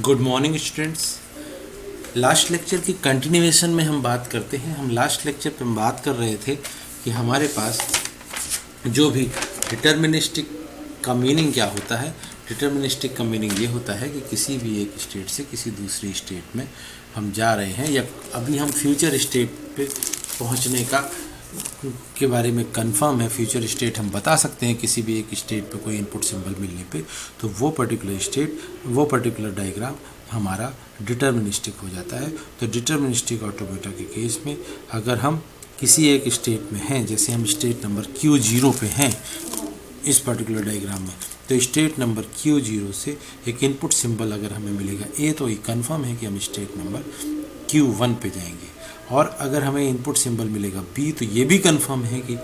Good morning students. Last lecture की continuation में हम बात करते हैं। हम लास्ट लेक्चर पे हम बात कर रहे थे कि हमारे पास जो भी डिटर्मिनिस्टिक का मीनिंग क्या होता है। डिटर्मिनिस्टिक का मीनिंग ये होता है कि किसी भी एक स्टेट से किसी दूसरी स्टेट में हम जा रहे हैं या अभी हम फ्यूचर स्टेट पे पहुंचने के बारे में कंफर्म है। फ्यूचर स्टेट हम बता सकते हैं किसी भी एक स्टेट पे कोई इनपुट सिंबल मिलने पे, तो वो पर्टिकुलर स्टेट, वो पर्टिकुलर डायग्राम हमारा डिटर्मिनिस्टिक हो जाता है। तो डिटर्मिनिस्टिक ऑटोमेटा के केस में अगर हम किसी एक स्टेट में हैं, जैसे हम स्टेट नंबर Q0 पे हैं इस पर्टिकुलर डायग्राम में, तो स्टेट नंबर Q0 से एक इनपुट सिंबल अगर हमें मिलेगा A, तो ये कंफर्म है कि हम स्टेट नंबर Q1 पे जाएंगे। और अगर हमें इनपुट सिंबल मिलेगा B, तो ये भी कंफर्म है कि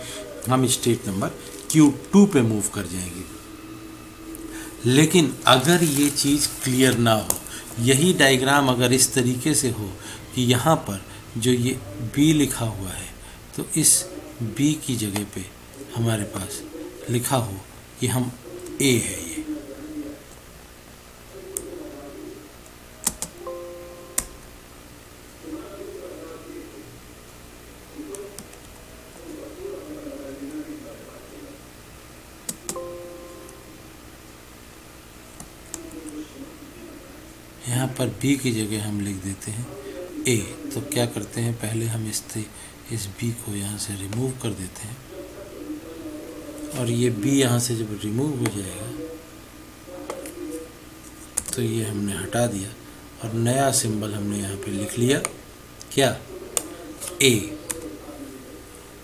हम स्टेट नंबर Q2 पे मूव कर जाएंगे। लेकिन अगर ये चीज़ क्लियर ना हो, यही डायग्राम अगर इस तरीके से हो कि यहाँ पर जो ये B लिखा हुआ है, तो इस B की जगह पे हमारे पास लिखा हो कि हम A है ये, यहाँ पर B की जगह हम लिख देते हैं A। तो क्या करते हैं, पहले हम इस B को यहाँ से रिमूव कर देते हैं, और ये B यहाँ से जब रिमूव हो जाएगा तो ये हमने हटा दिया और नया सिंबल हमने यहाँ पे लिख लिया, क्या, A।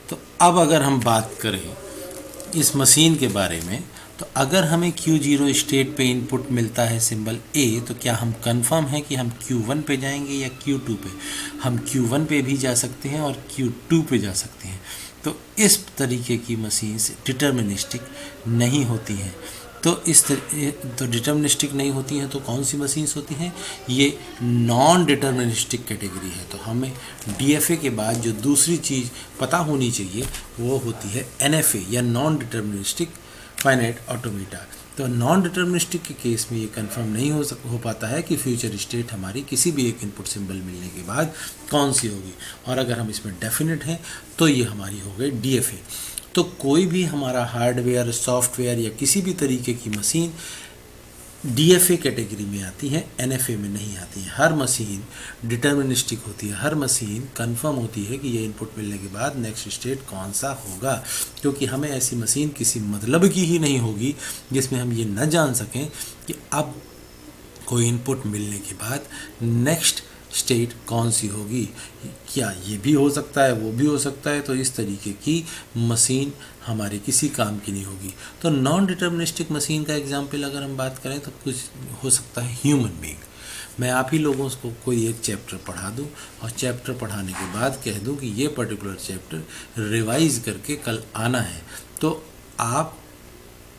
तो अब अगर हम बात करें इस मशीन के बारे में, तो अगर हमें Q0 स्टेट पे इनपुट मिलता है सिंबल A, तो क्या हम कंफर्म है कि हम Q1 पे जाएंगे या Q2 पे? हम Q1 पे भी जा सकते हैं और Q2 पे जा सकते हैं। तो इस तरीके की मशीन डिटर्मिनिस्टिक नहीं होती हैं। तो तो डिटर्मिनिस्टिक नहीं होती हैं, तो कौन सी मशीन्स होती हैं? ये नॉन डिटर्मिनिस्टिक कैटेगरी है। तो हमें DFA के बाद जो दूसरी चीज़ पता होनी चाहिए वो होती है NFA या नॉन डिटर्मिनिस्टिक फाइनाइट ऑटोमेटा। तो नॉन डिटर्मिनिस्टिक के केस में ये कंफर्म नहीं हो पाता है कि फ्यूचर स्टेट हमारी किसी भी एक इनपुट सिंबल मिलने के बाद कौन सी होगी। और अगर हम इसमें डेफिनेट हैं तो ये हमारी हो गई DFA। तो कोई भी हमारा हार्डवेयर, सॉफ्टवेयर या किसी भी तरीके की मशीन DFA कैटेगरी में आती है, NFA में नहीं आती है। हर मशीन डिटर्मिनिस्टिक होती है, हर मशीन कंफर्म होती है कि ये इनपुट मिलने के बाद नेक्स्ट स्टेट कौन सा होगा, क्योंकि हमें ऐसी मशीन किसी मतलब की ही नहीं होगी जिसमें हम ये न जान सकें कि अब कोई इनपुट मिलने के बाद नेक्स्ट स्टेट कौन सी होगी। क्या ये भी हो सकता है, वो भी हो सकता है। तो इस तरीके की मशीन हमारे किसी काम की नहीं होगी। तो नॉन डिटर्मिनिस्टिक मशीन का एग्जांपल अगर हम बात करें तो कुछ हो सकता है ह्यूमन बीइंग। मैं आप ही लोगों को कोई एक चैप्टर पढ़ा दूं और चैप्टर पढ़ाने के बाद कह दूं कि ये पर्टिकुलर चैप्टर रिवाइज करके कल आना है, तो आप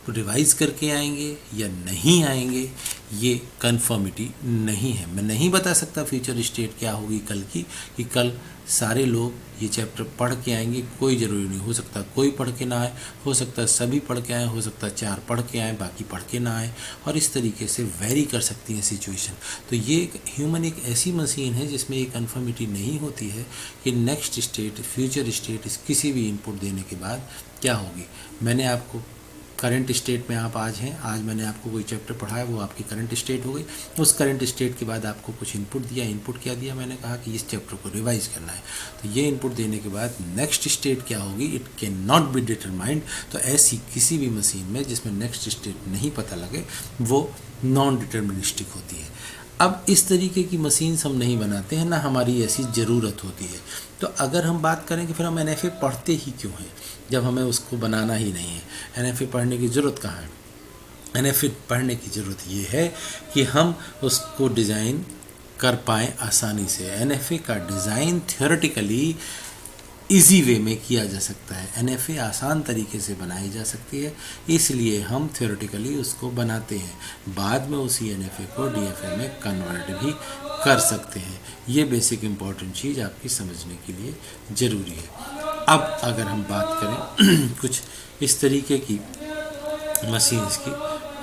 रिवाइज करके आएंगे या नहीं आएंगे, ये कंफर्मिटी नहीं है। मैं नहीं बता सकता फ्यूचर स्टेट क्या होगी कल की, कि कल सारे लोग ये चैप्टर पढ़ के आएंगे। कोई ज़रूरी नहीं, हो सकता कोई पढ़ के ना आए, हो सकता सभी पढ़ के आए, हो सकता 4 पढ़ के आए, बाकी पढ़ के ना आए, और इस तरीके से वेरी कर सकती है सिचुएशन। तो ये ह्यूमन एक ऐसी मशीन है जिसमें ये कंफर्मिटी नहीं होती है कि नेक्स्ट स्टेट, फ्यूचर स्टेट किसी भी इनपुट देने के बाद क्या होगी। मैंने आपको करंट स्टेट में आप आज हैं, आज मैंने आपको कोई चैप्टर पढ़ाया, वो आपकी करंट स्टेट हो गई। उस करंट स्टेट के बाद आपको कुछ इनपुट दिया। इनपुट क्या दिया? मैंने कहा कि इस चैप्टर को रिवाइज करना है। तो ये इनपुट देने के बाद नेक्स्ट स्टेट क्या होगी, it can not be determined. तो ऐसी किसी भी मशीन में जिसमें नेक्स्ट स्टेट नहीं पता लगे, वो नॉन डिटर्मिनिस्टिक होती है। अब इस तरीके की मशीन्स हम नहीं बनाते हैं, ना हमारी ऐसी ज़रूरत होती है। तो अगर हम बात करें कि फिर हम NFA पढ़ते ही क्यों हैं जब हमें उसको बनाना ही नहीं है। NFA पढ़ने की ज़रूरत कहाँ है? NFA पढ़ने की ज़रूरत ये है कि हम उसको डिज़ाइन कर पाएँ आसानी से। NFA का डिज़ाइन थियोरेटिकली इजी वे में किया जा सकता है। NFA आसान तरीके से बनाई जा सकती है, इसलिए हम थियोरेटिकली उसको बनाते हैं। बाद में उसी NFA को DFA में कन्वर्ट भी कर सकते हैं। ये बेसिक इम्पॉर्टेंट चीज़ आपकी समझने के लिए ज़रूरी है। अब अगर हम बात करें कुछ इस तरीके की मशीन्स की,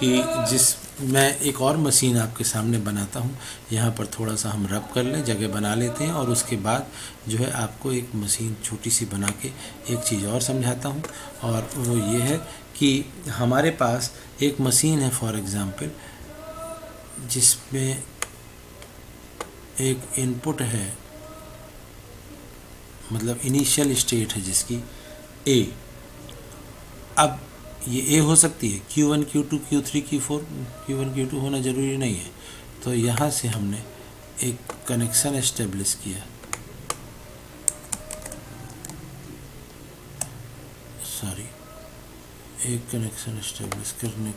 कि मैं एक और मशीन आपके सामने बनाता हूँ। यहाँ पर थोड़ा सा हम रब कर लें, जगह बना लेते हैं, और उसके बाद जो है आपको एक मशीन छोटी सी बना के एक चीज़ और समझाता हूँ। और वो ये है कि हमारे पास एक मशीन है फॉर एग्ज़ाम्पल, जिसमें एक इनपुट है, मतलब इनिशियल स्टेट है जिसकी ए। अब ये ए हो सकती है, Q1 Q2 Q3 Q4, Q1 Q2 होना ज़रूरी नहीं है। तो यहाँ से हमने एक कनेक्शन एस्टेब्लिश किया, एक कनेक्शन एस्टेब्लिश करने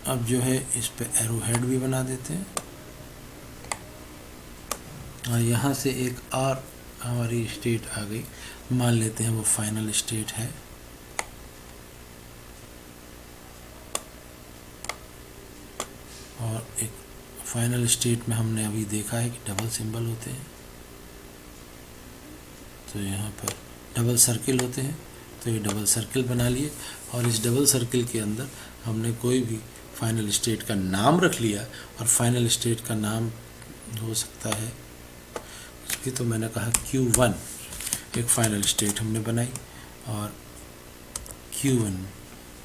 अब जो है इस पे एरो हेड भी बना देते हैं, और यहाँ से एक और हमारी स्टेट आ गई, मान लेते हैं वो फाइनल स्टेट है। और एक फाइनल स्टेट में हमने अभी देखा है कि डबल सिंबल होते हैं, तो यहाँ पर डबल सर्किल होते हैं, तो ये डबल सर्किल बना लिए। और इस डबल सर्किल के अंदर हमने कोई भी फाइनल स्टेट का नाम रख लिया, और फाइनल स्टेट का नाम हो सकता है, उसकी तो मैंने कहा Q1 एक फाइनल स्टेट हमने बनाई, और Q1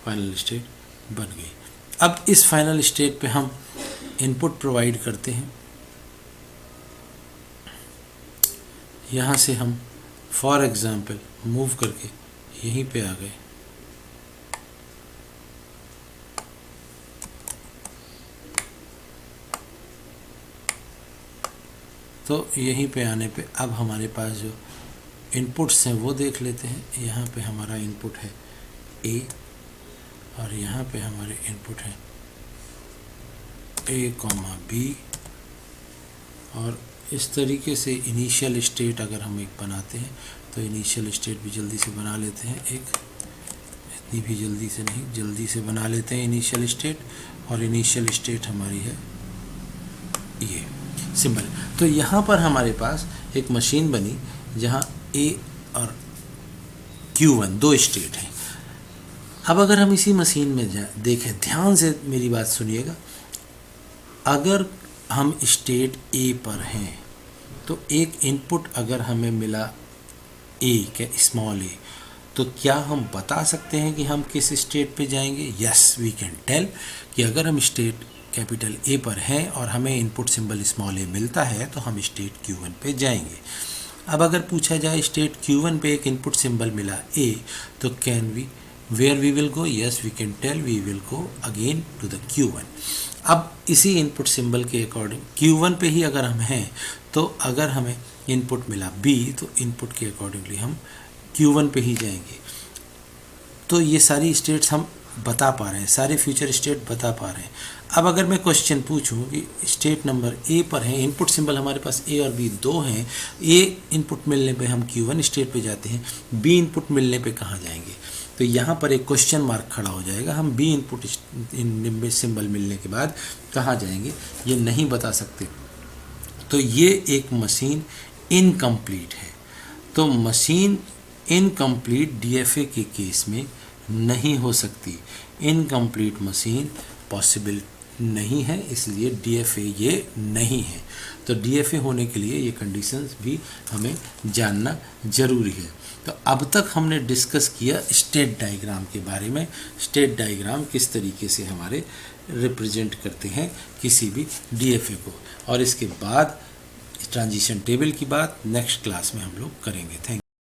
फाइनल स्टेट बन गई। अब इस फाइनल स्टेट पे हम इनपुट प्रोवाइड करते हैं। यहाँ से हम फॉर एग्ज़ाम्पल मूव करके यहीं पे आ गए, तो यहीं पे आने पे अब हमारे पास जो इनपुट्स हैं वो देख लेते हैं। यहाँ पे हमारा इनपुट है ए, और यहाँ पे हमारे इनपुट है A, B, और इस तरीके से इनिशियल स्टेट अगर हम एक बनाते हैं तो इनिशियल स्टेट भी जल्दी से बना लेते हैं, एक इतनी भी जल्दी से नहीं, जल्दी से बना लेते हैं इनिशियल स्टेट। और इनिशियल स्टेट हमारी है ये सिंबल। तो यहाँ पर हमारे पास एक मशीन बनी जहाँ A और Q1 दो स्टेट हैं। अब अगर हम इसी मशीन में देखें, ध्यान से मेरी बात सुनिएगा, अगर हम स्टेट A पर हैं तो एक इनपुट अगर हमें मिला A के स्मॉल a, तो क्या हम बता सकते हैं कि हम किस स्टेट पे जाएंगे? यस, वी कैन टेल कि अगर हम स्टेट कैपिटल A पर हैं और हमें इनपुट सिंबल स्मॉल a मिलता है तो हम स्टेट Q1 पे जाएंगे। अब अगर पूछा जाए स्टेट Q1 पे एक इनपुट सिंबल मिला A, तो can we where we will go? Yes, we can tell we will go again to the Q1। अब इसी इनपुट सिंबल के अकॉर्डिंग Q1 पे ही अगर हम हैं, तो अगर हमें इनपुट मिला B, तो इनपुट के अकॉर्डिंगली हम Q1 पे ही जाएंगे। तो ये सारी स्टेट्स हम बता पा रहे हैं, सारे फ्यूचर स्टेट बता पा रहे हैं। अब अगर मैं क्वेश्चन पूछूं कि स्टेट नंबर A पर है, इनपुट सिंबल हमारे पास A और B दो हैं, A इनपुट मिलने पे हम Q1 स्टेट पे जाते हैं, B इनपुट मिलने पे कहाँ जाएंगे? तो यहाँ पर एक क्वेश्चन मार्क खड़ा हो जाएगा, हम B इनपुट सिंबल मिलने के बाद कहाँ जाएंगे ये नहीं बता सकते। तो ये एक मशीन इनकम्प्लीट है। तो मशीन इनकम्प्लीट DFA के केस में नहीं हो सकती, इनकम्प्लीट मशीन पॉसिबल नहीं है, इसलिए DFA ये नहीं है। तो DFA होने के लिए ये कंडीशंस भी हमें जानना ज़रूरी है। तो अब तक हमने डिस्कस किया स्टेट डायग्राम के बारे में, स्टेट डायग्राम किस तरीके से हमारे रिप्रेजेंट करते हैं किसी भी DFA को, और इसके बाद ट्रांजिशन टेबल की बात नेक्स्ट क्लास में हम लोग करेंगे। Thank you.